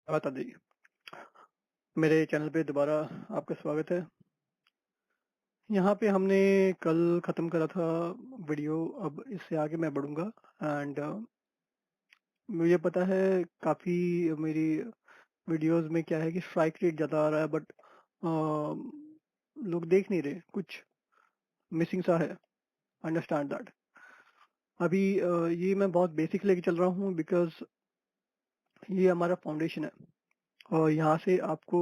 बता दी। मेरे चैनल पे दोबारा आपका स्वागत है। यहाँ पे हमने कल ख़त्म करा था वीडियो, अब इससे आगे मैं बढ़ूँगा एंड मुझे पता है काफ़ी मेरी वीडियोज़ में क्या है कि स्ट्राइक रेट ज़्यादा आ रहा है बट लोग देख नहीं रहे, कुछ मिसिंग सा है। Understand that. अभी ये मैं बहुत बेसिक लेके चल रहा हूँ बिकॉज़ ये हमारा फाउंडेशन है और यहाँ से आपको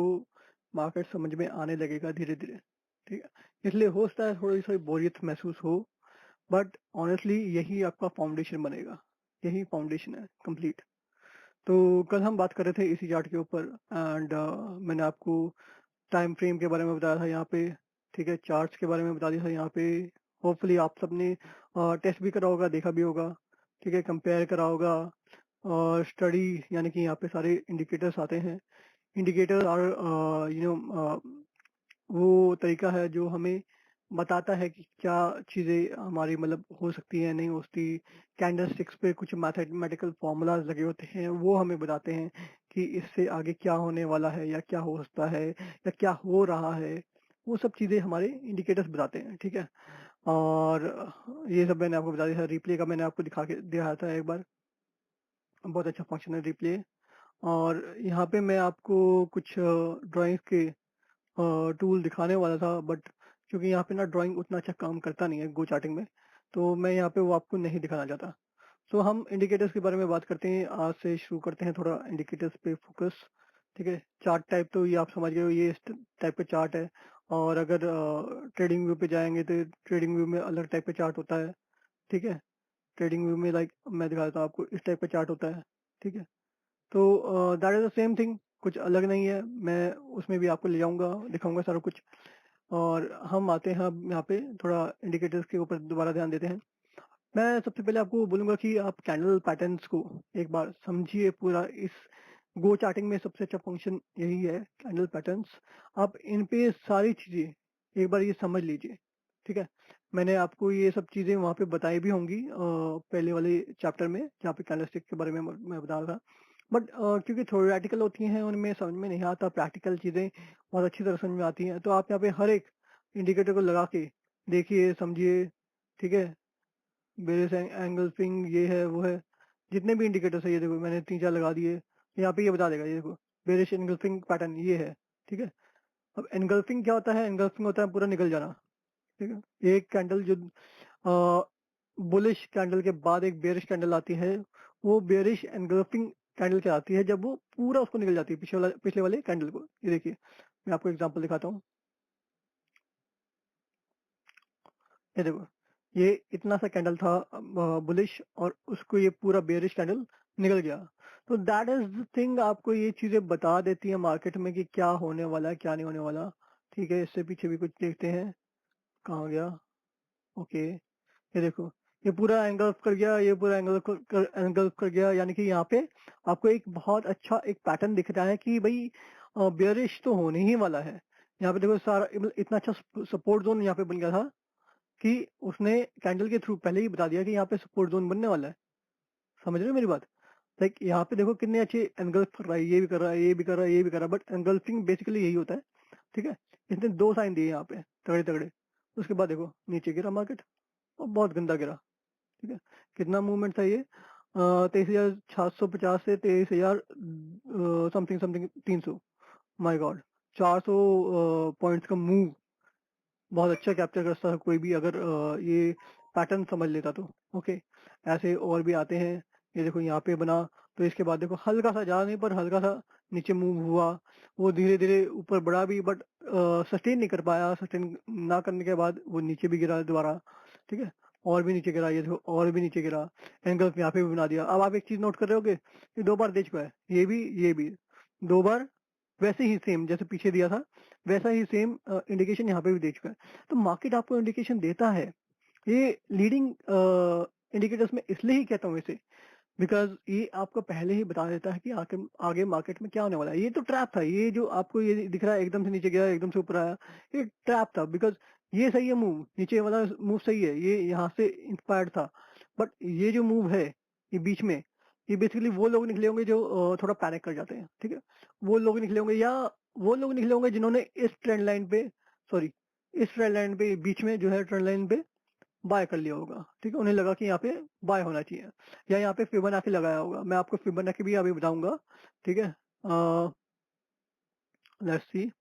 मार्केट समझ में आने लगेगा धीरे-धीरे, ठीक है? इसलिए हो सकता है थोड़ी-सी बोरियत महसूस हो, बट ऑनेस्टली यही आपका फाउंडेशन बनेगा, यही फाउंडेशन है कंप्लीट। तो कल हम बात कर रहे थे इसी चार्ट के ऊपर एंड मैंने आपको टाइम फ्रेम के बारे में बताया था यहाँ पे, ठीक है? चार्ट्स के बारे में बता दिया था यहाँ पे। होपफुली आप सबने टेस्ट भी करा होगा, देखा भी होगा, ठीक है? कंपेयर करा होगा और स्टडी यानी कि यहाँ पे सारे इंडिकेटर्स आते हैं। इंडिकेटर और वो तरीका है जो हमें बताता है कि क्या चीज़ें हमारी मतलब हो सकती हैं, नहीं हो सकती। कैंडलस्टिक्स पे कुछ मैथमेटिकल फॉर्मूलाज लगे होते हैं, वो हमें बताते हैं कि इससे आगे क्या होने वाला है या क्या हो सकता है या क्या हो रहा है। वो सब चीज़ें हमारे इंडिकेटर्स बताते हैं, ठीक है? और ये सब मैंने आपको बता दिया था। रिप्ले का मैंने आपको दिखा के दिखाया था एक बार, बहुत अच्छा फंक्शन है रिप्ले। और यहाँ पे मैं आपको कुछ ड्राइंग्स के टूल दिखाने वाला था बट क्योंकि यहाँ पे ना ड्राइंग उतना अच्छा काम करता नहीं है गो चार्टिंग में, तो मैं यहाँ पे वो आपको नहीं दिखाना चाहता। तो हम इंडिकेटर्स के बारे में बात करते हैं। आज से शुरू करते हैं थोड़ा इंडिकेटर्स पे फोकस, ठीक है? चार्ट टाइप तो ये आप समझ गए हो, ये इस टाइप का चार्ट है। और अगर ट्रेडिंग व्यू पे जाएंगे तो ट्रेडिंग व्यू में अलग टाइप का चार्ट होता है, ठीक है? ट्रेडिंग व्यू में लाइक मैं दिखा देता हूँ आपको, इस टाइप का चार्ट होता है, ठीक है? तो that is the same thing, कुछ अलग नहीं है। मैं उसमें भी आपको ले जाऊंगा, दिखाऊंगा सारा कुछ। और हम आते हैं अब यहाँ पे थोड़ा इंडिकेटर्स के ऊपर दोबारा ध्यान देते हैं। मैं सबसे पहले आपको बोलूंगा कि आप कैंडल पैटर्न्स को एक बार समझिए पूरा। इस गो चार्टिंग में सबसे अच्छा फंक्शन यही है, कैंडल पैटर्न्स। आप इन पे सारी चीजें एक बार ये समझ लीजिए, ठीक है? मैंने आपको ये सब चीजें वहां पे बताई भी होंगी पहले वाले चैप्टर में जहाँ पे कैंडलस्टिक के बारे में मैं बता रहा था। बट क्योंकि थ्योरेटिकल होती हैं उनमें समझ में नहीं आता, प्रैक्टिकल चीजें बहुत अच्छी तरह समझ में आती हैं। तो आप यहाँ पे हर एक इंडिकेटर को लगा के देखिए, समझिए, ठीक है? बेरिस एंगल फिंग ये है वो है, जितने भी इंडिकेटर्स है ये देखो मैंने 3-4 लगा दिए। यहाँ पे ये बता देगा, ये देखो बेरिश एंगल्फिंग पैटर्न ये है, ठीक है? अब एंगल्फिंग क्या होता है? एंगल्फिंग होता है पूरा निकल जाना, ठीक है? एक कैंडल जो बुलिश कैंडल के बाद एक बेरिश कैंडल आती है, वो बेरिश एंगल्फिंग कैंडल कहलाती है जब वो पूरा उसको निकल जाती है पिछले वाले कैंडल को। ये देखिए, मैं आपको एग्जांपल दिखाता हूँ। ये देखो, ये इतना सा कैंडल था बुलिश और उसको ये पूरा बेरिश कैंडल निकल गया। तो दैट इज द थिंग, आपको ये चीजें बता देती है मार्केट में कि क्या होने वाला है क्या नहीं होने वाला, ठीक है? इससे पीछे भी कुछ देखते हैं, कहाँ गया? ओके, ये देखो, ये पूरा एंगल कर गया, ये पूरा एंगल कर गया, यानी कि यहाँ पे आपको एक बहुत अच्छा एक पैटर्न दिख रहा है कि भाई बेरिश तो होने ही वाला है। यहाँ पे देखो सारा इतना अच्छा सपोर्ट जोन यहाँ पे बन गया था कि उसने कैंडल के थ्रू पहले ही बता दिया कि यहाँ पे सपोर्ट जोन बनने वाला है। समझ रहे हो मेरी बात? लाइक यहाँ पे देखो कितने अच्छे एंगल्फ कर रहा है, ये भी कर रहा है, ये भी कर रहा है, ये भी कर रहा है, बट एंगल्फिंग बेसिकली यही होता है, ठीक है? इसने 2 साइन दिए यहाँ पे तगड़े तगड़े। उसके बाद देखो नीचे गिरा मार्केट और बहुत गंदा गिरा, ठीक है? कितना मूवमेंट था ये? 23,750 से 23,000 something something 300। My God, 400 points का मूव बहुत अच्छा कैप्चर कर सकता है कोई भी अगर ये पैटर्न समझ लेता तो। ओके, ऐसे और भी आते हैं। ये देखो यहाँ पे बना, तो इसके बाद देखो हल्का सा, ज्यादा नहीं पर हल्का सा नीचे मूव हुआ। वो धीरे धीरे ऊपर बढ़ा भी बट सस्टेन नहीं कर पाया। सस्टेन ना करने के बाद वो नीचे भी गिरा दोबारा, ठीक है? और भी नीचे गिरा, ये देखो और भी नीचे गिरा। एंगल यहाँ पे भी बना दिया। अब आप एक चीज नोट कर रहे होगे, ये 2 बार दे चुका है, ये भी 2 बार वैसे ही सेम जैसे पीछे दिया था, वैसा ही सेम इंडिकेशन यहाँ पे भी दे चुका है। तो मार्केट आपको इंडिकेशन देता है। ये लीडिंग इंडिकेटर्स में इसलिए ही कहता हूँ इसे, बिकॉज ये आपको पहले ही बता देता है कि आगे आगे मार्केट में क्या होने वाला है। ये तो ट्रैप था, ये जो आपको ये दिख रहा है एकदम से नीचे गया एकदम से ऊपर आया, ये ट्रैप था। बिकॉज ये सही है मूव, नीचे वाला मूव सही है, ये यहाँ से इंस्पायर्ड था। बट ये जो मूव है ये बीच में, ये बेसिकली वो लोग निकले होंगे जो थोड़ा पैनिक कर जाते हैं, ठीक है। वो लोग निकले होंगे या वो लोग निकले होंगे जिन्होंने इस ट्रेंड लाइन पे, सॉरी, इस ट्रेंड लाइन पे बीच में जो है ट्रेंड लाइन पे बाय कर लिया होगा, ठीक है। उन्हें लगा कि यहाँ पे बाय होना चाहिए, या यहाँ पे फिबोनाची लगाया होगा। मैं आपको फिबोनाची भी अभी बताऊंगा, ठीक है। लेट्स सी,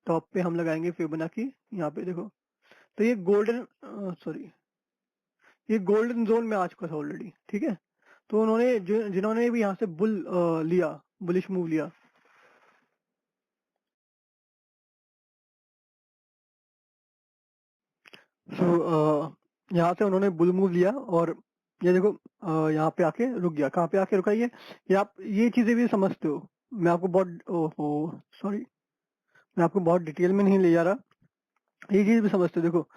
टॉप पे हम लगाएंगे फिबोनाची, यहाँ पे देखो। तो ये गोल्डन, सॉरी, ये गोल्डन जोन में आ चुका था ऑलरेडी, ठीक है। तो उन्होंने जिन्होंने भी यहाँ से लिया, बुलिश मूव लिया, सो यहाँ से उन्होंने बुल मूव लिया और ये देखो यहाँ पे आके रुक गया। कहाँ पे आके रुका ये आप ये चीजें भी समझते हो। मैं आपको बहुत, ओहो सॉरी, मैं आपको बहुत डिटेल में नहीं ले जा रहा। ये चीज भी समझते हो, देखो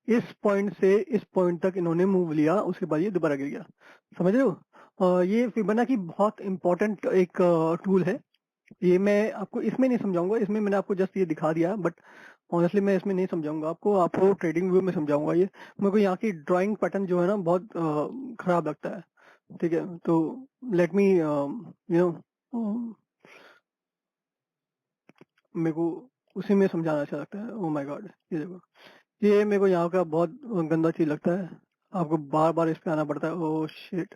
इस पॉइंट से इस पॉइंट तक इन्होंने मूव लिया, उसके बाद ये दोबारा गिर गया, समझ रहे हो। ये फिबोनाची बहुत इंपॉर्टेंट एक टूल है। ये मैं आपको इसमें नहीं समझाऊंगा, इसमें मैंने आपको जस्ट ये दिखा दिया, बट ऑनेस्टली मैं इसमें नहीं समझाऊंगा आपको, आपको ट्रेडिंग व्यू में समझाऊंगा। ये मेरे को यहाँ की ड्राइंग पैटर्न जो है ना बहुत खराब लगता है, ठीक है। तो लेट मी यू नो, मेरे को उसी में समझाना अच्छा लगता है। ओ माय गॉड, ये देखो, ये मेरे को यहाँ का बहुत गंदा चीज लगता है। आपको बार बार इस पे आना पड़ता है, ओ शिट।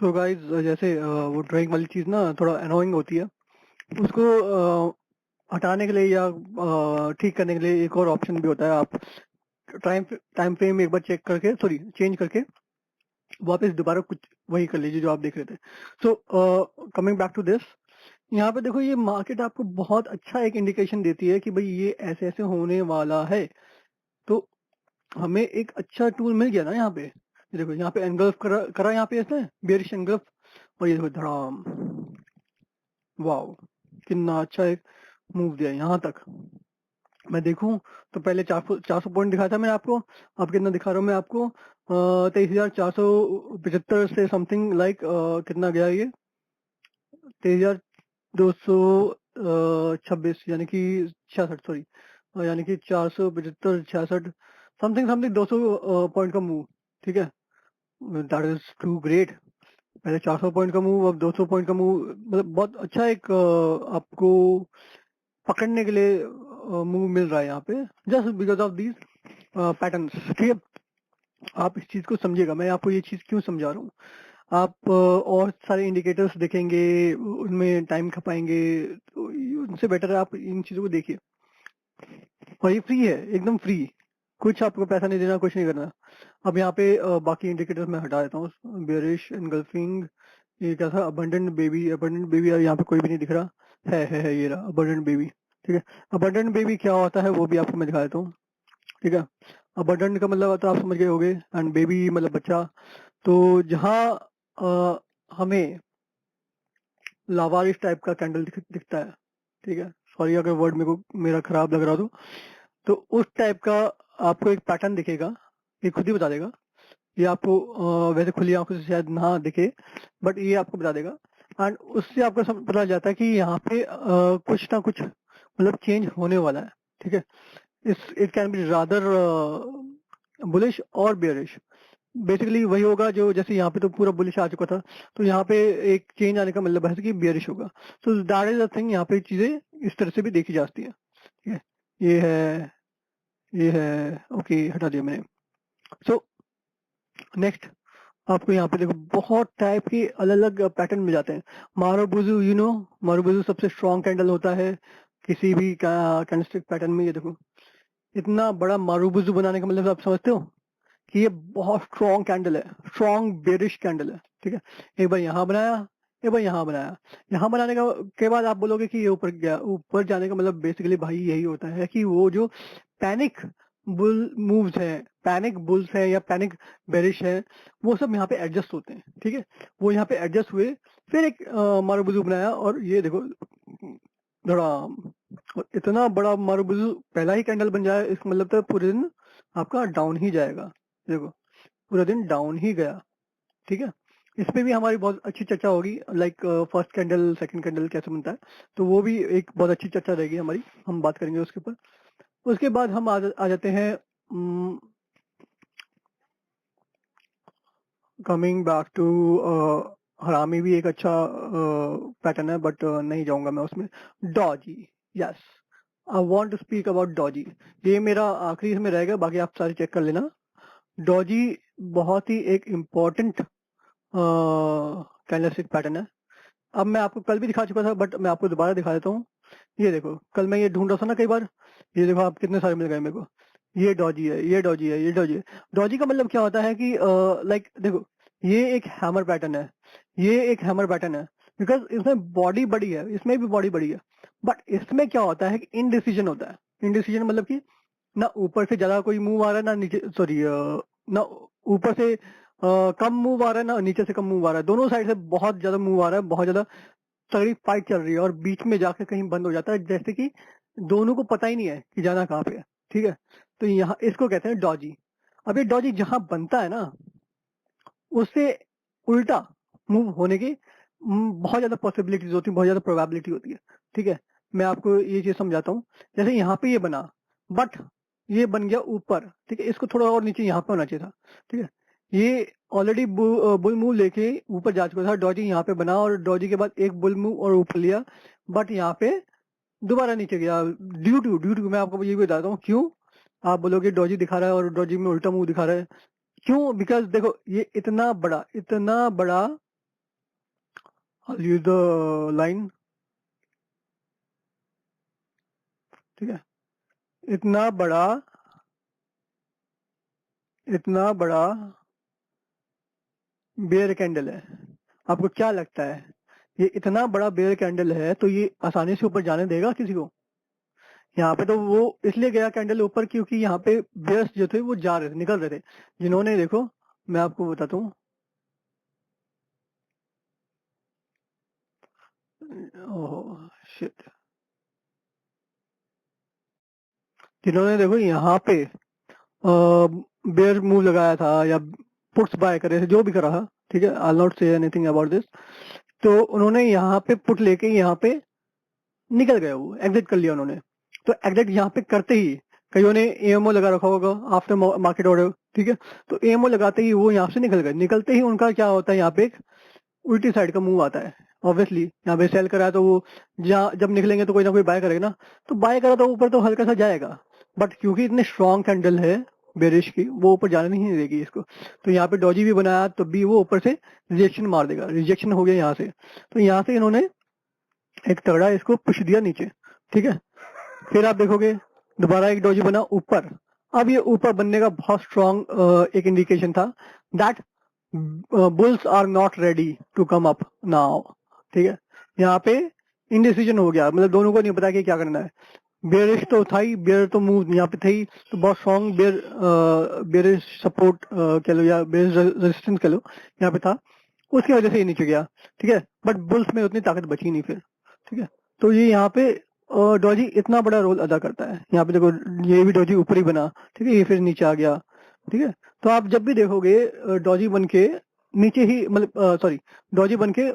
सो गाइस, जैसे वो ड्राइंग वाली चीज ना थोड़ा अनोइंग होती है, उसको हटाने के लिए या ठीक करने के लिए एक और ऑप्शन भी होता है। आप टाइम टाइम फ्रेम एक बार चेक करके, सॉरी चेंज करके वापस दोबारा कुछ वही कर लीजिए जो आप देख रहे थे। So coming back to this, यहाँ पे देखो ये मार्केट आपको बहुत अच्छा एक इंडिकेशन देती है कि भाई ये ऐसे ऐसे होने वाला है। तो हमें एक अच्छा टूल मिल गया ना यहाँ पे। ये देखो यहाँ पे एनगल्फ करा यहाँ पे इसने बेरिश एनगल्फ, और ये देखो धड़ाम, वाओ, कितना अच्छा एक मूव दिया यहाँ तक। मैं देखूं तो पहले 400 पॉइंट दिखाया था मैंने आपको, अब कितना दिखा रहा हूँ मैं आपको, 23,475 से समथिंग लाइक कितना गया ये, 23,226 यानी कि 66, सॉरी, यानी कि 475 66 समथिंग समथिंग 200 पॉइंट का मूव, ठीक है। That is too great. पहले 400 पॉइंट का मूव, अब 200 पॉइंट का मूव, मतलब बहुत अच्छा एक आपको पकड़ने के लिए मूव मिल रहा है यहाँ पे, just because of these patterns, ठीक है। आप इस चीज को समझिएगा, मैं आपको ये चीज क्यों समझा रहा हूँ। आप और सारे इंडिकेटर्स देखेंगे, उनमें टाइम खपाएंगे, तो उनसे बेटर है आप इन चीजों को देखिए। और ये फ्री है, एकदम फ्री, कुछ आपको पैसा नहीं देना, कुछ नहीं करना। अब यहाँ पे बाकी इंडिकेटर्स मैं हटा देता हूँ। बेरिश एनगल्फिंग, ये क्या था, अबंडेंट बेबी, अबंडेंट बेबी यहाँ पे कोई भी नहीं दिख रहा है, ये रहा अबंडेंट बेबी, ठीक है। अबंडेंट बेबी क्या होता है वो भी आपको मैं दिखा देता हूँ, ठीक है। अबंडेंट का मतलब तो आप समझ गए होंगे, एंड बेबी मतलब बच्चा। तो जहाँ हमें लावारिश टाइप का कैंडल दिखता है, ठीक है, सॉरी अगर वर्ड मेरे को मेरा खराब लग रहा हो तो उस टाइप का आपको एक पैटर्न दिखेगा, ये खुद ही बता देगा। ये आपको वैसे खुली आंखों से शायद ना दिखे, बट ये आपको बता देगा। एंड उससे आपको पता जाता है कि यहाँ पे कुछ ना कुछ मतलब चेंज होने वाला है, ठीक है। It can be rather bullish और बेयरिश। बेसिकली वही होगा जो, जैसे यहाँ पे तो पूरा बुलिश आ चुका था, तो यहाँ पे एक चेंज आने का मतलब है कि बेयरिश होगा। So that is the thing, यहाँ पे चीजें इस तरह से भी देखी जाती है, ठीक है। ये है, ये है, ओके हटा दिया मैंने। सो नेक्स्ट, आपको यहाँ पे देखो बहुत टाइप के अलग अलग पैटर्न मिल जाते हैं। मारुबुजु, यू नो, मारुबुजु सबसे स्ट्रॉन्ग कैंडल होता है किसी भी कैंडलस्टिक पैटर्न में। ये देखो इतना बड़ा मारुबुजु बनाने का मतलब आप समझते हो कि ये बहुत स्ट्रॉन्ग कैंडल है, स्ट्रॉन्ग बेरिश कैंडल है, ठीक है। एक बार यहाँ बनाया, एक बार यहाँ बनाया, यहाँ बनाने का के बाद आप बोलोगे कि ये ऊपर गया। ऊपर जाने का मतलब बेसिकली भाई यही होता है कि वो जो पैनिक बुल मूव्स है, पैनिक बुल्स है या पैनिक बेरिश है, वो सब यहाँ पे एडजस्ट होते हैं, ठीक है। वो यहाँ पे एडजस्ट हुए, फिर एक मारुबुजु बनाया, और ये देखो थोड़ा, और इतना बड़ा मारुबुजु पहला ही कैंडल बन जाए, इसका मतलब तो पूरे दिन आपका डाउन ही जाएगा। देखो पूरा दिन डाउन ही गया, ठीक है। इस पे भी हमारी बहुत अच्छी चर्चा होगी, like first candle second candle कैसे बनता है, तो वो भी एक बहुत अच्छी चर्चा रहेगी हमारी, हम बात करेंगे उसके ऊपर। उसके बाद हम आ जाते हैं कमिंग बैक टू हरामी भी एक अच्छा पैटर्न है, बट नहीं जाऊंगा मैं उसमें. Doji, yes, I want to speak about doji. ये मेरा आखिरी इसमें रहेगा, बाकी आप सारे चेक कर लेना. डॉजी बहुत ही एक इम्पोर्टेंट कैंडलस्टिक पैटर्न है. अब मैं आपको कल भी दिखा चुका था, बट मैं आपको दोबारा दिखा देता हूँ. ये देखो, कल मैं ये ढूंढ रहा था ना कई बार. ये देखो आप कितने सारे मिल गए मेरे को. ये डॉजी है, ये डॉजी है, ये डॉजी है. डॉजी का मतलब क्या होता है कि लाइक देखो, ये एक हैमर पैटर्न है. ये एक हैमर पैटर्न है बिकॉज इसमें बॉडी बड़ी है, इसमें भी बॉडी बड़ी है. बट इसमें क्या होता है कि इनडिसीजन होता है. इनडिसीजन मतलब कि ना ऊपर से ज्यादा कोई मूव आ रहा है, ना नीचे, सॉरी, ना ऊपर से कम मूव आ रहा है, ना नीचे से कम मूव आ रहा है. दोनों साइड से बहुत ज्यादा मूव आ रहा है, बहुत ज्यादा तगड़ी फाइट चल रही है, और बीच में जाके कहीं बंद हो जाता है, जैसे कि दोनों को पता ही नहीं है कि जाना कहाँ पे है. ठीक है, तो यहाँ इसको कहते हैं डॉजी. अब ये डॉजी जहां बनता है ना, उससे उल्टा मूव होने की बहुत ज्यादा पॉसिबिलिटीज होती है, बहुत ज्यादा प्रोबेबिलिटी होती है. ठीक है, मैं आपको ये चीज समझाता हूँ. जैसे यहाँ पे ये बना, बट ये बन गया ऊपर. ठीक है, इसको थोड़ा और नीचे यहाँ पे होना चाहिए था. ठीक है, ये ऑलरेडी बुल मूव लेके ऊपर जा चुका था. डॉजी यहाँ पे बना, और डॉजी के बाद एक बुल मूव और ऊपर लिया, बट यहाँ पे दोबारा नीचे गया. ड्यू टू मैं आपको ये भी बताता हूँ क्यों. आप बोलोगे डॉजी दिखा रहा है और डॉजी में उल्टा मुंह दिखा रहा है. क्यों? बिकॉज देखो, ये इतना बड़ा यूज द लाइन. ठीक है, इतना बड़ा इतना बड़ा बेयर कैंडल है. आपको क्या लगता है, ये इतना बड़ा बेयर कैंडल है तो ये आसानी से ऊपर जाने देगा किसी को? यहाँ पे तो वो इसलिए गया कैंडल ऊपर क्योंकि यहाँ पे बेयर्स जो थे वो जा रहे थे, निकल रहे थे. जिन्होंने, देखो मैं आपको बताता हूँ. Oh shit. जिन्होंने देखो यहाँ पे बेयर मूव लगाया था या पुट्स बाय करे थे, जो भी करा था. ठीक है, I not say anything about this. तो उन्होंने यहाँ पे पुट लेके यहाँ पे निकल गए, वो एग्जिट कर लिया उन्होंने. तो एग्जिट यहाँ पे करते ही कईयों ने एएमओ लगा रखा होगा आफ्टर मार्केट ऑर्डर. ठीक है, तो एएमओ लगाते ही वो यहाँ से निकल गए. निकलते ही उनका क्या होता है, यहाँ पे एक उल्टी साइड का मूव आता है. ऑब्वियसली यहाँ पे सेल करा है तो वो जहाँ जब निकलेंगे तो कोई ना कोई बाय करेगा ना. तो बाय करा तो ऊपर तो हल्का सा जाएगा, बट क्योंकि इतने स्ट्रॉन्ग कैंडल है बेरिश की, वो ऊपर जाने नहीं देगी इसको. तो यहाँ पे डॉजी भी बनाया तो भी वो ऊपर से रिजेक्शन मार देगा. रिजेक्शन हो गया यहाँ से, तो यहाँ से इन्होंने एक तगड़ा इसको पुश दिया नीचे. ठीक है, फिर आप देखोगे दोबारा एक डॉजी बना ऊपर. अब ये ऊपर बनने का बहुत स्ट्रॉन्ग एक इंडिकेशन था that bulls are not ready to come up now. ठीक है, यहाँ पे इनडिसीजन हो गया, मतलब दोनों को नहीं पता कि क्या करना है. बेयरिश तो था ही, बेयर तो मूव यहाँ पे थे ही, तो बहुत स्ट्रॉन्ग बेयरिश सपोर्ट कह लो या बेयरिश रेजिस्टेंस कह लो यहाँ पे था. उसकी वजह से ये नीचे गया. ठीक है, बट बुल्स में उतनी ताकत बची नहीं फिर. ठीक है, तो ये यहाँ पे डॉजी इतना बड़ा रोल अदा करता है. यहाँ पे देखो, ये भी डॉजी ऊपर ही बना. ठीक है, ये फिर नीचे आ गया. ठीक है, तो आप जब भी देखोगे डॉजी बन के नीचे ही, मतलब सॉरी, डॉजी बन के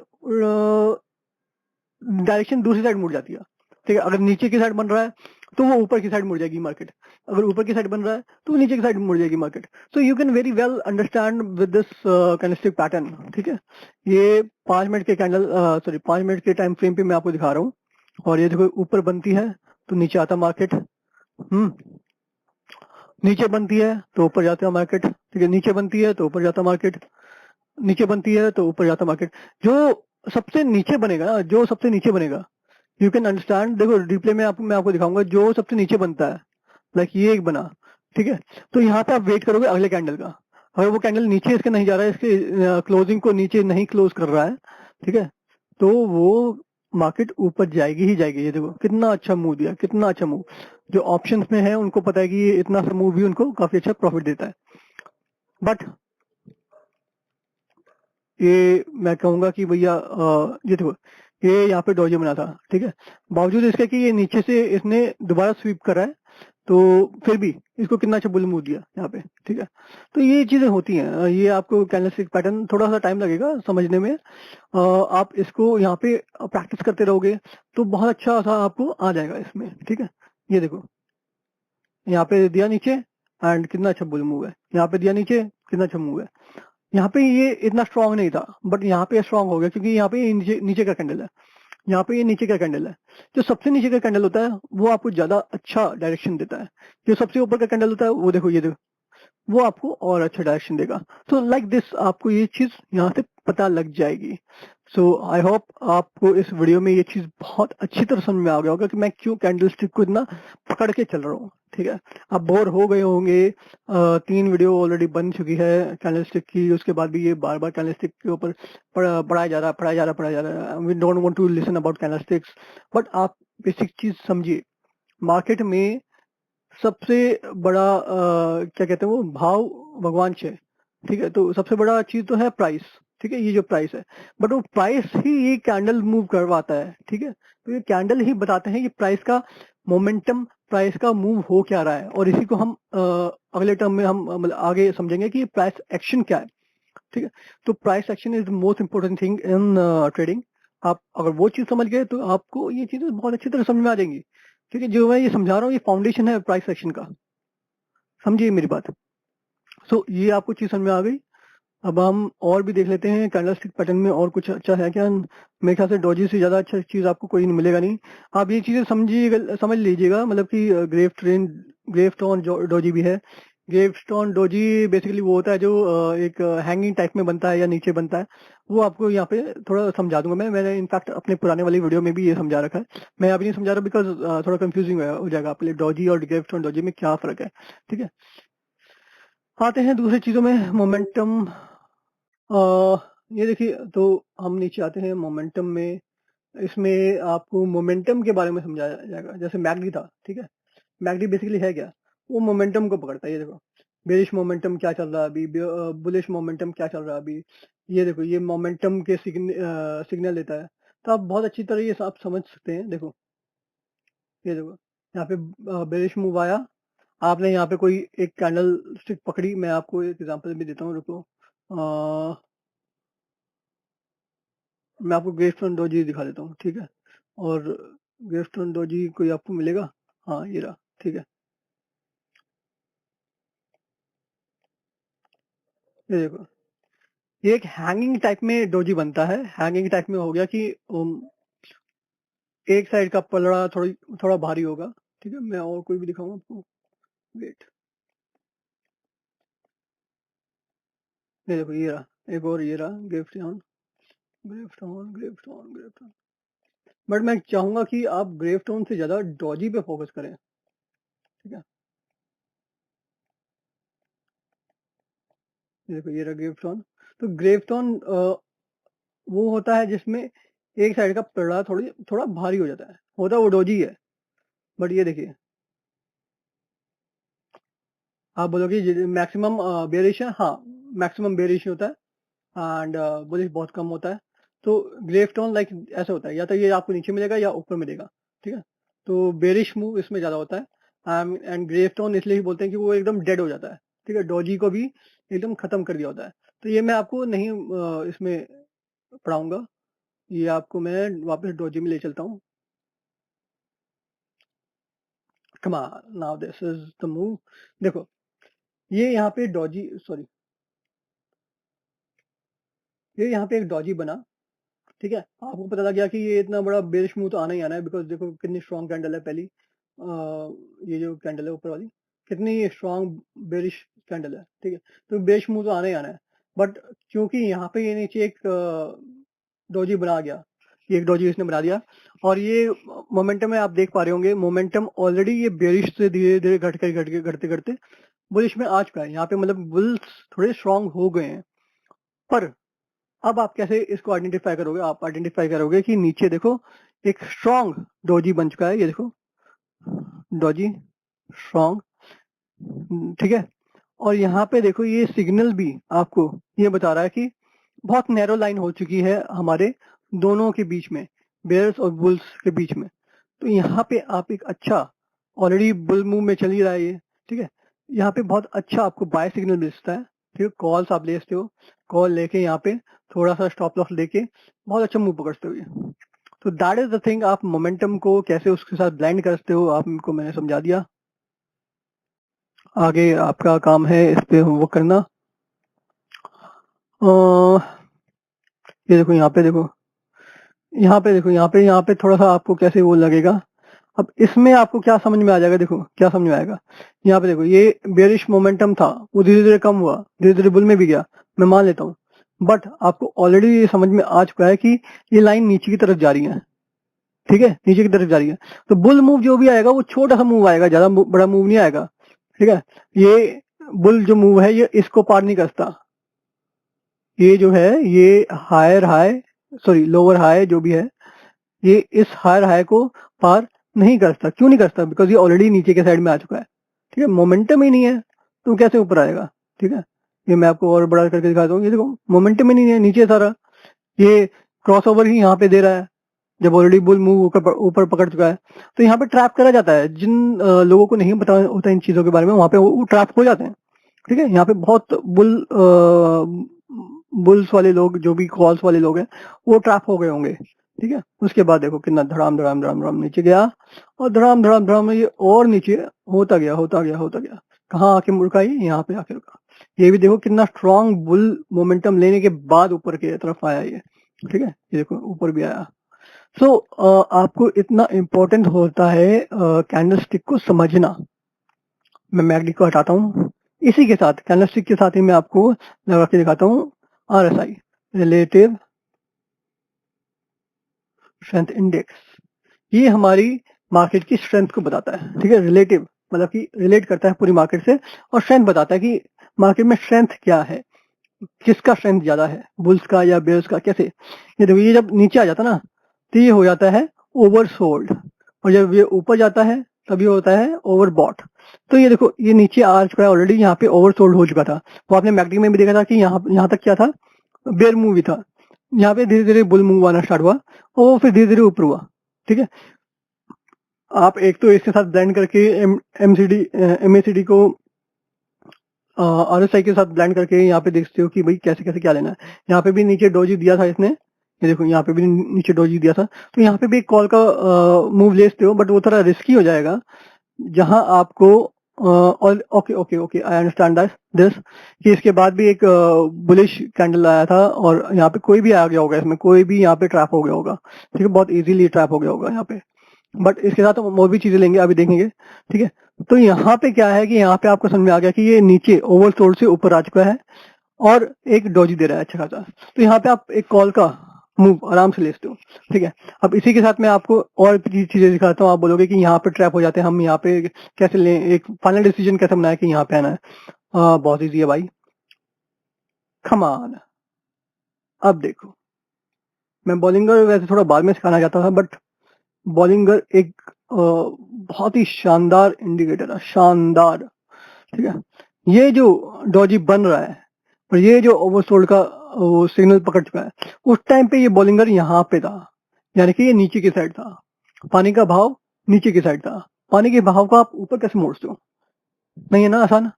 डायरेक्शन दूसरी साइड मुड़ जाती है. ठीक है, अगर नीचे की साइड बन रहा है तो वो ऊपर की साइड मुड़ जाएगी मार्केट. अगर ऊपर की साइड बन रहा है तो वो नीचे की साइड मुड़ जाएगी market. So you can very well understand with this candlestick pattern. ठीक है, ये 5 मिनट के कैंडल, सॉरी 5 मिनट के टाइम फ्रेम पे मैं आपको दिखा रहा हूँ. और ये देखो, ऊपर बनती है तो नीचे आता मार्केट. नीचे बनती है तो ऊपर जाता है मार्केट. ठीक है, नीचे बनती है तो ऊपर जाता मार्केट. नीचे बनती है तो ऊपर जाता मार्केट. जो सबसे नीचे बनेगा ना, जो सबसे नीचे बनेगा, यू कैन अंडरस्टैंड. देखो रिप्ले में मैं आपको दिखाऊंगा जो सबसे नीचे बनता है. लाइक ये एक बना. ठीक है, तो यहाँ पे आप वेट करोगे अगले कैंडल का. अगर वो कैंडल नीचे इसके नहीं जा रहा है, इसके क्लोजिंग को नीचे नहीं क्लोज कर रहा है, ठीक है, तो वो मार्केट ऊपर जाएगी ही जाएगी. ये देखो कितना अच्छा मूव दिया, कितना अच्छा मूव. जो ऑप्शंस में है उनको पता है कि ये इतना सा मूव भी उनको काफी अच्छा प्रॉफिट देता है. बट ये मैं कहूंगा कि भैया ये देखो, ये यहाँ पे डॉजी बना था. ठीक है, बावजूद इसके कि ये नीचे से इसने दोबारा स्वीप करा है, तो फिर भी इसको कितना अच्छा बुल मूव दिया यहाँ पे. ठीक है, तो ये चीजें होती हैं. ये आपको कैंडलस्टिक पैटर्न थोड़ा सा टाइम लगेगा समझने में. आप इसको यहाँ पे प्रैक्टिस करते रहोगे तो बहुत अच्छा सा आपको आ जाएगा इसमें. ठीक है, ये देखो यहाँ पे दिया नीचे एंड कितना अच्छा बुल मूव है. यहाँ पे दिया नीचे, कितना अच्छा मूव है. यहाँ पे ये इतना स्ट्रांग नहीं था, बट यहाँ पे स्ट्रांग हो गया क्योंकि यहाँ पे ये नीचे का कैंडल है, यहाँ पे ये नीचे का कैंडल है। जो सबसे नीचे का कैंडल होता है वो आपको ज्यादा अच्छा डायरेक्शन देता है। जो सबसे ऊपर का कैंडल होता है वो देखो, ये देखो, वो आपको और अच्छा डायरेक्शन देगा। तो लाइक दिस आपको ये चीज यहाँ से पता लग जाएगी। सो आई होप आपको इस वीडियो में ये चीज बहुत अच्छी तरह समझ में आ गया होगा कि मैं क्यों कैंडल स्टिक को इतना पकड़ के चल रहा हूँ। ठीक है, आप बोर हो गए होंगे, 3 वीडियो ऑलरेडी बन चुकी है कैंडल स्टिक की, उसके बाद भी ये बार बार कैंडल स्टिक के ऊपर पढ़ाया जा रहा है, पढ़ाया जा रहा है। We don't want to listen about candle sticks, but आप बेसिक चीज समझिए। मार्केट में सबसे बड़ा क्या कहते हैं वो भाव भगवान से, ठीक है। तो सबसे बड़ा चीज तो है प्राइस, ठीक है, ये जो प्राइस है, बट वो प्राइस ही ये कैंडल मूव करवाता है। ठीक है, तो ये कैंडल ही बताते हैं कि प्राइस का मोमेंटम, प्राइस का मूव हो क्या रहा है। और इसी को हम अगले टर्म में हम मतलब आगे समझेंगे कि प्राइस एक्शन क्या है। ठीक है, तो price action is the most important thing in trading. आप अगर वो चीज समझ गए तो आपको ये चीजें बहुत अच्छी तरह समझ में आ जाएंगी। ठीक है, जो मैं ये समझा रहा हूँ ये फाउंडेशन है प्राइस एक्शन का, समझिए मेरी बात। सो ये आपको चीज समझ में आ गई। अब हम और भी देख लेते हैं कैंडलस्टिक पैटर्न में और कुछ अच्छा है क्या। मेरे ख्याल से डॉजी से ज्यादा अच्छा चीज आपको कोई नहीं मिलेगा नहीं। आप ये चीजें समझिए, समझ लीजिएगा, मतलब कि ग्रेवस्टोन डॉजी भी है। ग्रेवस्टोन डॉजी बेसिकली वो होता है जो एक हैंगिंग टाइप में बनता है या नीचे बनता है। वो आपको यहाँ पे थोड़ा समझा दूंगा मैंने इनफैक्ट अपने पुराने वाली वीडियो में भी ये समझा रखा है। मैं अभी नहीं समझा रहा बिकॉज थोड़ा कंफ्यूजिंग हो जाएगा आपके लिए, डॉजी और ग्रेवस्टोन डॉजी में क्या फर्क है। ठीक है, आते हैं दूसरी चीजों में, मोमेंटम। ये देखिए, तो हम नीचे आते हैं मोमेंटम में। इसमें आपको मोमेंटम के बारे में समझाया जाएगा। जैसे मैगडी था, ठीक है, मैगडी बेसिकली है क्या, वो मोमेंटम को पकड़ता है। ये देखो, बेरिश मोमेंटम क्या चल रहा है अभी, बुलिश मोमेंटम क्या चल रहा है अभी। ये देखो, ये मोमेंटम के सिग्नल देता है। तो आप बहुत अच्छी तरह ये आप समझ सकते हैं। देखो, ये देखो, यहाँ पे बेरिश मूव आया, आपने यहाँ पे कोई एक कैंडल स्टिक पकड़ी। मैं आपको एक एग्जांपल भी देता हूँ, रुको। मैं आपको ग्रेवस्टोन डोजी दिखा देता हूँ, ठीक है। और ग्रेवस्टोन डोजी कोई आपको मिलेगा, हाँ ये रहा, ठीक है। ये देखो, ये एक हैंगिंग टाइप में डोजी बनता है। हैंगिंग टाइप में हो गया कि एक साइड का पलड़ा थोड़ा भारी होगा। ठीक है, मैं और कोई भी दिखाऊंगा आपको, वेट। ये देखो, ये रहा एक और, ये रहा gravestone, gravestone, gravestone, gravestone. But मैं चाहूंगा कि आप ग्रेवस्टोन से ज्यादा डोजी पे फोकस करें। ठीक है, ये देखो, ये रहा ग्रेवस्टोन। तो ग्रेवस्टोन वो होता है जिसमें एक साइड का पलड़ा थोड़ा भारी हो जाता है, होता वो डोजी है। बट ये देखिए, आप बोलोगे मैक्सिमम बेरिश है, हाँ मैक्सिमम बेरिश होता है एंड बुलिश बहुत कम होता है। तो ग्रेवस्टोन लाइक ऐसा होता है, या तो ये आपको नीचे मिलेगा या ऊपर मिलेगा। ठीक है, तो बेरिश मूव इसमें ज्यादा होता है एंड ग्रेवस्टोन इसलिए ही बोलते हैं कि वो एकदम डेड हो जाता है। ठीक है, डोजी को भी एकदम खत्म कर दिया होता है। तो ये मैं आपको नहीं इसमें पढ़ाऊंगा, ये आपको मैं वापस डोजी में ले चलता हूँ। Come on, now this is the move। देखो, ये यहाँ पे डॉजी, सॉरी, ये यहाँ पे एक डॉजी बना। ठीक है, आपको पता लग गया कि ये इतना बड़ा बेरिश मूव तो आना ही आना है, बिकॉज देखो कितनी स्ट्रॉन्ग कैंडल है पहली। ये जो कैंडल है ऊपर वाली, कितनी स्ट्रॉन्ग बेरिश कैंडल है। ठीक है, तो बेरिश मूव तो आना ही आना है। बट क्योंकि यहाँ पे ये नीचे एक डॉजी बना गया, ये एक डॉजी इसने बना दिया, और ये मोमेंटम में आप देख पा रहे होंगे, मोमेंटम ऑलरेडी ये बेरिश से धीरे धीरे घटते घटते बुलिश में आ चुका है। यहाँ पे मतलब बुल्स थोड़े स्ट्रांग हो गए हैं। पर अब आप कैसे इसको आइडेंटिफाई करोगे, आप आइडेंटिफाई करोगे कि नीचे देखो एक स्ट्रांग डोजी बन चुका है। ये देखो, डोजी स्ट्रांग, ठीक है। और यहाँ पे देखो, ये सिग्नल भी आपको ये बता रहा है कि बहुत नैरो लाइन हो चुकी है हमारे दोनों के बीच में, बेयर्स और बुल्स के बीच में। तो यहाँ पे आप एक अच्छा, ऑलरेडी बुल मूव में चल ही रहा है ये। ठीक है, यहाँ पे बहुत अच्छा आपको बाय सिग्नल मिलता है। ठीक है, कॉल्स आप ले सकते हो, कॉल लेके यहाँ पे थोड़ा सा स्टॉप लॉस लेके बहुत अच्छा मूव पकड़ते हो ये। तो दैट इज द थिंग, आप मोमेंटम को कैसे उसके साथ ब्लेंड करते हो आपको मैंने समझा दिया। आगे आपका काम है इस पे होमवर्क करना। ये देखो यहाँ पे देखो, यहाँ पे देखो, यहाँ पे थोड़ा सा आपको कैसे वो लगेगा। अब इसमें आपको क्या समझ में आ जाएगा, देखो क्या समझ में आएगा। यहाँ पे देखो ये बेरिश मोमेंटम था, वो धीरे धीरे कम हुआ, धीरे धीरे बुल में भी गया, मैं मान लेता हूँ। बट आपको ऑलरेडी ये समझ में आ चुका है कि ये लाइन नीचे की तरफ जा रही है, ठीक है, नीचे की तरफ जा रही है। तो बुल मूव जो भी आएगा वो छोटा सा मूव आएगा, ज्यादा बड़ा मूव नहीं आएगा, ठीक है। ये बुल जो मूव है ये इसको पार नहीं करता, ये जो है ये higher high, sorry lower high जो भी है, ये इस हायर हाई को पार नहीं करता। क्यों नहीं करता? बिकॉज ये ऑलरेडी नीचे के साइड में आ चुका है, ठीक है, मोमेंटम ही नहीं है, तो कैसे ऊपर आएगा, ठीक है। ये मैं आपको और बड़ा करके दिखाता हूँ, ये देखो मोमेंटम ही नहीं है, नीचे सारा ये क्रॉस ओवर ही यहाँ पे दे रहा है, जब ऑलरेडी बुल मूव ऊपर पकड़ चुका है। तो यहाँ पे ट्रैप करा जाता है, जिन लोगों को नहीं पता होता इन चीजों के बारे में, वहां पे वो ट्रैप हो जाते हैं, ठीक है। यहाँ पे बहुत बुल्स वाले लोग, जो भी कॉल्स वाले लोग हैं, वो ट्रैप हो गए होंगे, ठीक है। उसके बाद देखो कितना धड़ाम धड़ाम धड़ाम धड़ाम नीचे गया, और धड़ाम धड़ाम धड़ाम ये और नीचे होता गया होता गया होता गया, कहाँ आके मुड़का, ये यहाँ पे आके रुका। ये भी देखो कितना स्ट्रॉन्ग बुल मोमेंटम लेने के बाद ऊपर की तरफ आया ये, ठीक है। ये देखो ऊपर भी आया। सो आपको इतना इम्पोर्टेंट होता है कैंडलस्टिक को समझना। मैं मैगडी को हटाता हूँ, इसी के साथ कैंडलस्टिक के साथ ही मैं आपको लगा के दिखाता हूँ RSI, रिलेटिव स्ट्रेंथ इंडेक्स। ये हमारी मार्केट की स्ट्रेंथ को बताता है, ठीक है। रिलेटिव मतलब कि रिलेट करता है पूरी मार्केट से, और स्ट्रेंथ बताता है कि मार्केट में स्ट्रेंथ क्या है, किसका स्ट्रेंथ ज्यादा है, बुल्स का या बेयर्स का, कैसे। ये देखो ये जब नीचे आ जाता ना, तो ये हो जाता है ओवरसोल्ड, और जब ये ऊपर जाता है तब ये होता है ओवरबॉट। तो ये देखो ये नीचे आ चुका है ऑलरेडी, यहाँ पे ओवरसोल्ड हो चुका था। तो आपने मैगडी में भी देखा था कि यहाँ तक क्या था, बेयर मूव ही था। यहाँ पे धीरे धीरे बुल मूव आना स्टार्ट हुआ, और फिर धीरे धीरे ऊपर हुआ, ठीक है। आप एक तो इसके साथ ब्लेंड करके MACD को RSI के साथ ब्लेंड करके यहाँ पे देखते हो कि भाई कैसे कैसे क्या लेना है। यहाँ पे भी नीचे डोजी दिया था इसने, ये देखो यहाँ पे भी नीचे डोजी दिया था, तो यहाँ पे भी एक कॉल का मूव ले सकते हो, बट वो थोड़ा रिस्की हो जाएगा, जहां आपको और okay okay okay I understand this, कि इसके बाद भी एक बुलिश कैंडल आया था, और यहाँ पे कोई भी आ गया होगा, इसमें कोई भी यहाँ पे ट्रैप हो गया होगा, ठीक है, बहुत इजीली ट्रैप हो गया होगा यहाँ पे। बट इसके साथ हम और भी चीजें लेंगे, अभी देखेंगे, ठीक है। तो यहाँ पे क्या है कि यहाँ पे आपको समझ में आ गया कि ये नीचे ओवरसोल्ड से ऊपर आ चुका है, और एक डोजी दे रहा है अच्छा खासा। तो यहाँ पे आप एक कॉल का मूव आराम से ले सकते हो, ठीक है। अब इसी के साथ मैं आपको और भी चीजें दिखाता हूँ, आप बोलोगे कि यहाँ पे ट्रैप हो जाते हैं, हम यहाँ पे कैसे लें, एक फाइनल डिसीजन कैसे बनाए कि यहाँ पे आना है। बहुत ईजी है भाई, कम ऑन। अब देखो, मैं बॉलिंगर वैसे थोड़ा बाद में सिखाना चाहता था, बट बॉलिंगर एक बहुत ही शानदार इंडिकेटर है, शानदार, ठीक है। ये जो डॉजी बन रहा है, और ये जो ओवरसोल्ड का वो सिग्नल पकड़ चुका है, उस टाइम पे ये बॉलिंगर यहाँ पे था, यानी कि ये नीचे की साइड था, पानी का भाव नीचे की साइड था। पानी के भाव को आप ऊपर कैसे मोड़ते हो, नहीं है ना आसान।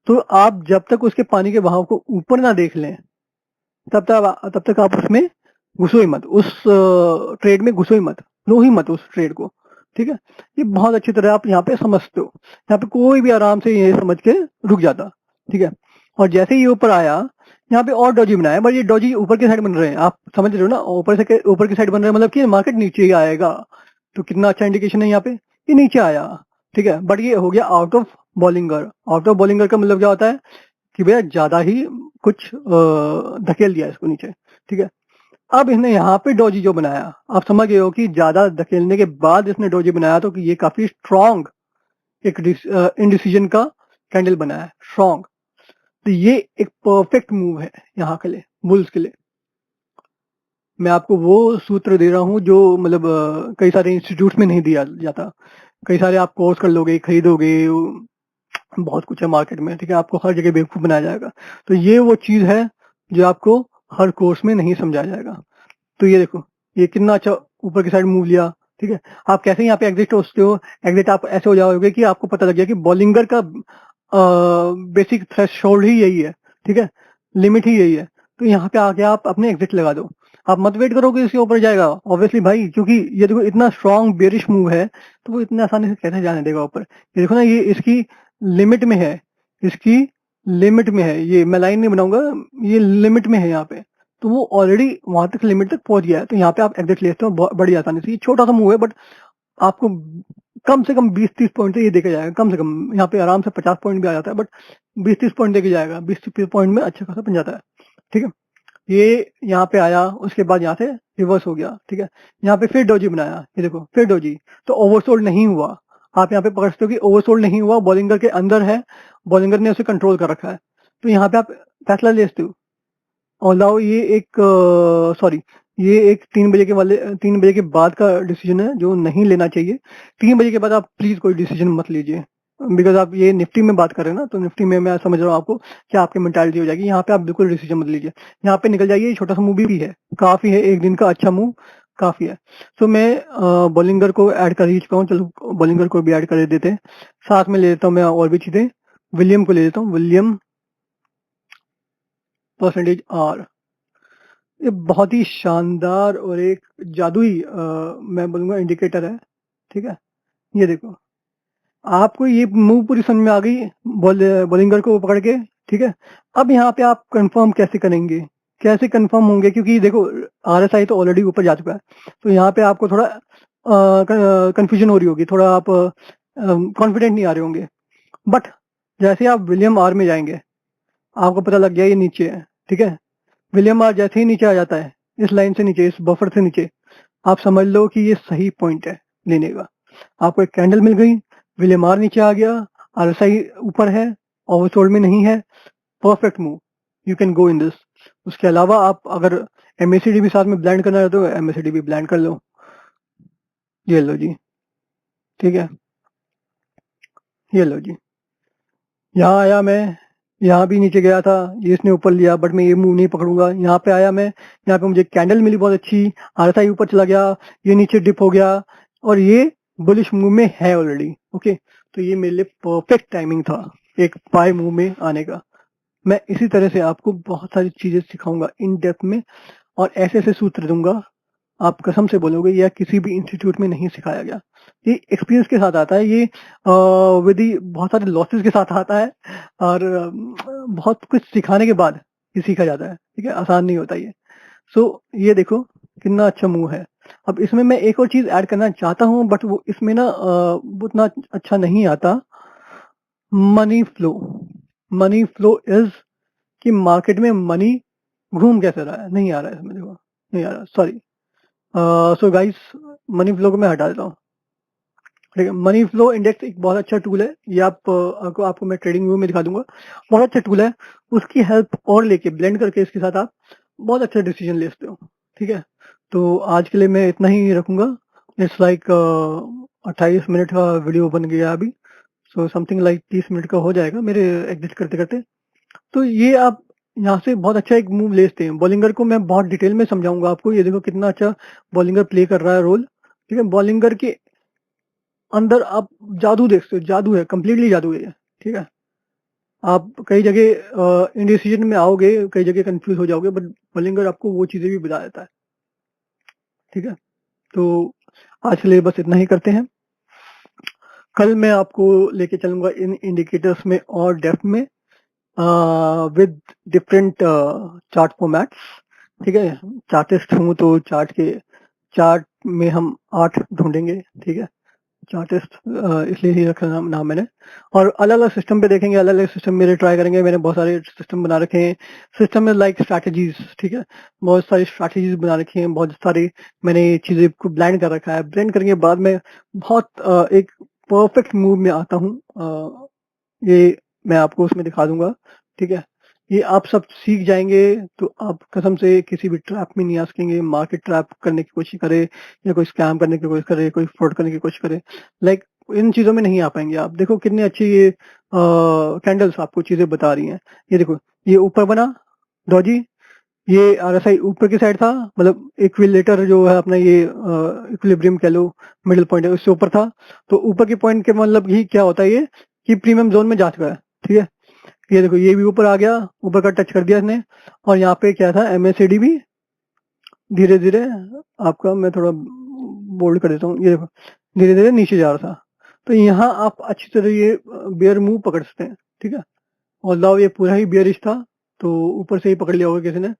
तो आप जब तक उसके पानी के भाव को ऊपर ना देख लें, तब तक आप उसमें घुसो ही मत, उस ट्रेड में घुसो ही मत, लो ही मत उस ट्रेड को, ठीक है। ये बहुत अच्छी तरह आप यहाँ पे समझते हो, यहाँ पे कोई भी आराम से ये समझ के रुक जाता, ठीक है। और जैसे ही ये ऊपर आया, यहाँ पे और डॉजी बनाया, बट ये डॉजी ऊपर की साइड बन रहे हैं, आप समझ रहे हो ना, ऊपर की साइड बन रहे हैं, मतलब कि मार्केट नीचे ही आएगा। तो कितना अच्छा इंडिकेशन है यहाँ पे, ये नीचे आया, ठीक है। बट ये हो गया out of Bollinger. Out of Bollinger का मतलब क्या होता है कि भैया ज्यादा ही कुछ धकेल दिया इसको नीचे, ठीक है। अब इसने यहाँ पे डोजी जो बनाया, आप समझ गए हो कि ज्यादा धकेलने के बाद इसने डोजी बनाया, तो कि ये काफी स्ट्रॉन्ग एक इनडिसीजन का कैंडल बनाया है, स्ट्रॉन्ग। तो ये एक परफेक्ट मूव है यहाँ के लिए, बुल्स के लिए। मैं आपको वो सूत्र दे रहा हूँ जो मतलब कई सारे इंस्टीट्यूट में नहीं दिया जाता। कई सारे आप कोर्स कर लोगे, खरीदोगे, बहुत कुछ है मार्केट में, ठीक है, आपको हर जगह बेवकूफ बनाया जाएगा। तो ये वो चीज है जो आपको हर कोर्स में नहीं समझाया जाएगा। तो ये देखो, ये कितना अच्छा ऊपर की साइड मूव लिया, ठीक है। आप कैसे यहाँ पे एग्जिट होते हो, एग्जिट आप ऐसे हो जाओगे कि आपको पता लग गया कि बॉलिंगर का बेसिक थ्रेशोल्ड ही यही है, ठीक है, लिमिट ही यही है। तो यहाँ पे आके आप अपने एग्जिट लगा दो, आप मत वेट करो कि इसके ऊपर जाएगा, ऑब्वियसली भाई, क्योंकि ये देखो इतना स्ट्रॉन्ग बेरिश मूव है, तो वो इतने आसानी से कैसे जाने देगा ऊपर। ये देखो ना, ये इसकी लिमिट में है, इसकी लिमिट में है, ये मैं लाइन नहीं बनाऊंगा, ये लिमिट में है यहाँ पे, तो वो ऑलरेडी वहां तक लिमिट तक पहुंच गया है। तो यहाँ पे आप एग्जिट ले सकते हो बड़ी आसानी से। ये छोटा सा मूव है बट आपको कम से कम 20-30 पॉइंट से ये देके जाएगा, कम से कम यहाँ पे आराम से 50 पॉइंट भी आ जाता है, बट 20-30 पॉइंट देके जाएगा, 20-30 पॉइंट में अच्छा खासा बन जाता है। ठीक है, ये यहाँ पे आया, उसके बाद यहाँ से रिवर्स हो गया। ठीक है, यहाँ पे फिर डोजी बनाया, ये देखो फिर डोजी, तो ओवरसोल्ड नहीं हुआ। आप यहाँ पे पकड़ सकते हो कि ओवरसोल्ड नहीं हुआ, बॉलिंगर के अंदर है, बॉलिंगर ने उसे कंट्रोल कर रखा है, तो यहाँ पे आप फैसला ले सकते हो। और ये एक सॉरी, ये एक 3 बजे के बाद का डिसीजन है जो नहीं लेना चाहिए। 3 बजे के बाद आप प्लीज कोई डिसीजन मत लीजिए, बिकॉज आप ये निफ्टी में बात कर रहे हैं ना, तो निफ्टी में मैं समझ रहा हूँ आपको क्या आपकी मेंटालिटी हो जाएगी। यहाँ पे आप बिल्कुल डिसीजन मत लीजिए, यहाँ पे निकल जाइए। छोटा सा मूव भी है, काफी है, एक दिन का अच्छा मूव काफी है। तो मैं बॉलिंगर को ऐड कर ही चुका हूँ, चलो बॉलिंगर को भी ऐड कर देते हैं। साथ में ले लेता हूँ मैं और भी चीजें, विलियम को ले लेता हूँ, विलियम %R। ये बहुत ही शानदार और एक जादुई मैं बोलूंगा इंडिकेटर है। ठीक है, ये देखो, आपको ये मूव पूरी समझ में आ गई बॉलिंगर को पकड़ के। ठीक है, अब यहाँ पे आप कंफर्म कैसे करेंगे, कैसे कंफर्म होंगे, क्योंकि देखो RSI तो ऑलरेडी ऊपर जा चुका है, तो यहाँ पे आपको थोड़ा कंफ्यूजन हो रही होगी, थोड़ा आप कॉन्फिडेंट नहीं आ रहे होंगे। बट जैसे आप विलियम आर में जाएंगे, आपको पता लग गया ये नीचे है। ठीक है, विलियम आर जैसे ही नीचे आ जाता है, इस लाइन से नीचे, इस बफर से नीचे, आप समझ लो कि ये सही पॉइंट है लेने का। आपको एक कैंडल मिल गई, विलियम आर नीचे आ गया, RSI ऊपर है, ओवरसोल्ड में नहीं है, perfect move, you can go in this. उसके अलावा आप अगर MACD भी साथ में ब्लेंड करना चाहते हो, MACD भी ब्लेंड कर लो, ये लो जी। ठीक है, ये लो जी, यहाँ आया मैं, यहाँ भी नीचे गया था, ये इसने ऊपर लिया, बट मैं ये मूव नहीं पकड़ूंगा। यहाँ पे आया मैं, यहाँ पे मुझे कैंडल मिली बहुत अच्छी, RSI ऊपर चला गया, ये नीचे डिप हो गया, और ये बुलिश मूव में है ऑलरेडी। ओके, तो ये मेरे लिए परफेक्ट टाइमिंग था एक बाय मूव में आने का। मैं इसी तरह से आपको बहुत सारी चीजें सिखाऊंगा इन डेप्थ में, और ऐसे ऐसे सूत्र दूंगा, आप कसम से बोलोगे यह किसी भी इंस्टीट्यूट में नहीं सिखाया गया। ये एक्सपीरियंस के साथ आता है, ये विधि बहुत सारे लॉसेस के साथ आता है, और बहुत कुछ सिखाने के बाद ये सीखा जाता है। ठीक है, आसान नहीं होता ये। सो ये देखो कितना अच्छा मूव है। अब इसमें मैं एक और चीज ऐड करना चाहता हूँ, बट वो इसमें ना वो उतना अच्छा नहीं आता। Money flow, money flow is कि मार्केट में मनी घूम कैसे रहा है, नहीं आ रहा है इसमें, देखो नहीं आ रहा, sorry. So guys, money flow को मैं हटा देता हूँ। ठीक है, मनी फ्लो इंडेक्स एक बहुत अच्छा टूल है, ये आपको मैं ट्रेडिंग व्यू में दिखा दूंगा, बहुत अच्छा टूल है। उसकी हेल्प और लेके ब्लेंड करके इसके साथ आप बहुत अच्छा डिसीजन ले सकते हो। ठीक है, तो आज के लिए मैं इतना ही रखूंगा। इट्स लाइक 28 मिनट का वीडियो बन गया अभी, सो समथिंग लाइक 30 मिनट का हो जाएगा मेरे एग्जिट करते करते। तो ये आप यहाँ से बहुत अच्छा एक मूव ले सकते हैं। बॉलिंगर को मैं बहुत डिटेल में समझाऊंगा आपको, ये देखो कितना अच्छा बॉलिंगर प्ले कर रहा है रोल। ठीक है, बॉलिंगर के अंदर आप जादू देख सकते हो, जादू है, कंप्लीटली जादू है ये। ठीक है, आप कई जगह इंडिसीजन में आओगे, कई जगह कंफ्यूज हो जाओगे, बट बॉलिंगर आपको वो चीजें भी बता देता है। ठीक है, तो आज के लिए बस इतना ही करते हैं। कल मैं आपको लेके चलूंगा इन इंडिकेटर्स में और डेप्थ में, विद डिफरेंट चार्ट फॉर्मेट्स। ठीक है, चार्टिस्ट हूँ तो चार्ट में हम 8 ढूंढेंगे। ठीक है, चार्टिस्ट इसलिए ही रखा नाम मैंने। और अलग अलग सिस्टम पे देखेंगे, अलग अलग सिस्टम मेरे ट्राई करेंगे, मैंने बहुत सारे सिस्टम बना रखे हैं। सिस्टम में लाइक स्ट्रैटेजीज, ठीक है, बहुत सारी स्ट्रैटेजीज बना रखी हैं, बहुत सारी मैंने चीजें को ब्लेंड कर रखा है। ब्लेंड करने के बाद में बहुत एक परफेक्ट मूव में आता हूँ, ये मैं आपको उसमें दिखा दूंगा। ठीक है, ये आप सब सीख जाएंगे तो आप कसम से किसी भी ट्रैप में नहीं आ सकेंगे। मार्केट ट्रैप करने की कोशिश करे, या कोई स्कैम करने की कोशिश करे, कोई फ्रॉड करने की कोशिश करे, लाइक इन चीजों में नहीं आ पाएंगे आप। देखो कितनी अच्छी ये कैंडल्स आपको चीजें बता रही हैं। ये देखो, ये ऊपर बना डॉजी, ये RSI ऊपर की साइड था, मतलब इक्विलेटर जो है अपना, ये इक्विलिब्रियम कह लो, मिडिल पॉइंट है, उससे ऊपर था। तो ऊपर के पॉइंट के मतलब ही क्या होता है ये, कि प्रीमियम जोन में जा चुका है। ठीक है, ये देखो ये भी ऊपर आ गया, ऊपर का टच कर दिया इसने, और यहाँ पे क्या था, MACD भी धीरे धीरे, आपका मैं थोड़ा बोल्ड कर देता हूँ, ये देखो धीरे धीरे नीचे जा रहा था। तो यहाँ आप अच्छी तरह ये बेयर मूव पकड़ सकते हैं। ठीक है, और ये पूरा ही बियरिश था, तो ऊपर से ही पकड़ लिया होगा किसी ने।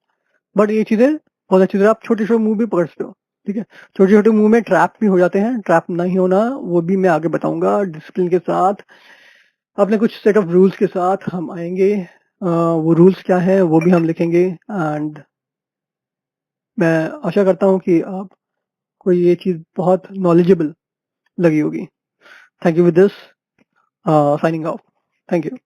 बट ये चीज़ें बहुत अच्छी तरह आप छोटे-छोटे मूव भी पकड़ सकते हो, ठीक है? छोटे-छोटे मूव में ट्रैप भी हो जाते हैं, ट्रैप नहीं होना वो भी मैं आगे बताऊँगा डिसिप्लिन के साथ। अपने कुछ सेट ऑफ रूल्स के साथ हम आएँगे, वो रूल्स क्या हैं वो भी हम लिखेंगे एंड मैं आशा करता हूँ कि आपको ये चीज़ बहुत नॉलेजेबल लगी होगी। Thank you with this signing off. Thank you.